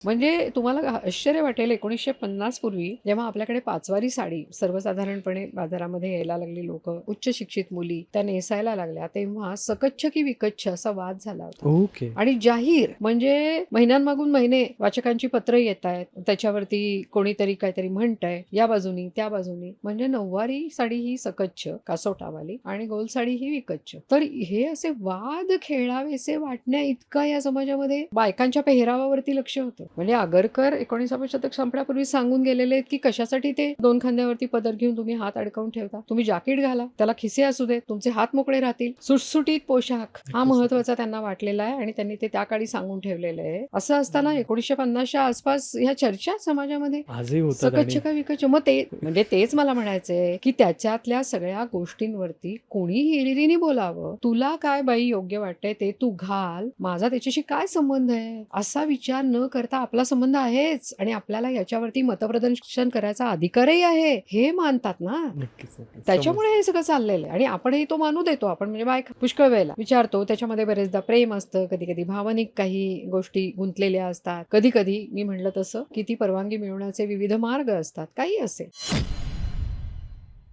म्हणजे तुम्हाला आश्चर्य वाटेल 1950 पूर्वी जेव्हा आपल्याकडे पाचवारी साडी सर्वसाधारणपणे बाजारामध्ये यायला लागली, लोक उच्च शिक्षित मुली त्या नेसायला लागल्या, तेव्हा सकच्छ की विकच्छ असा वाद झाला होता. ओके. आणि जाहीर म्हणजे महिन्यांमागून महिने वाचकांची पत्र येत आहेत, त्याच्यावरती कोणीतरी काहीतरी म्हणतंय या बाजूनी त्या बाजूनी. म्हणजे नऊवारी साडी ही सकच्छ कासोटावाली आणि गोल साडी ही विकच्छ. तर हे असे वाद खेळावेसे वाटण्या इतका या समाजामध्ये बायकांच्या पेहरावावरती लक्ष होतं. म्हणजे आगरकर 19व्या शतक संपण्यापूर्वी सांगून गेलेले आहेत की कशासाठी ते दोन खांद्यावरती पदर घेऊन तुम्ही हात अडकवून ठेवता, तुम्ही जॅकेट घाला, त्याला खिसे असू देत, तुमचे हात मोकळे राहतील, सुटसुटीत पोशाख हा महत्वाचा त्यांना वाटलेला आहे आणि त्यांनी ते त्या काळी सांगून ठेवलेलं आहे. असं असताना 1950च्या आसपास ह्या चर्चा समाजामध्ये आजही होतात. सकच्छ का विकच्छ. मग ते म्हणजे तेच मला म्हणायचंय की त्याच्यातल्या सगळ्या गोष्टींवरती कोणी हिरिरीने बोलावं, तुला काय बाई योग्य वाटतंय ते तू घाल, माझा त्याच्याशी काय संबंध आहे असा विचार न करता आपला संबंध आहेच आणि आपल्याला याच्यावरती मतप्रदर्शन करायचा अधिकारही आहे हे मानतात ना. नक्कीच, नक्कीच. त्याच्यामुळे हे सगळं चाललेलं आहे आणि आपणही तो मानू देतो. आपण म्हणजे बायका पुष्कळ वेळेला विचारतो, त्याच्यामध्ये बरेचदा प्रेम असतं, कधी कधी भावनिक काही गोष्टी गुंतलेल्या असतात, कधी कधी मी म्हणलं तसं की ती परवानगी मिळवण्याचे विविध मार्ग असतात, काही असेल.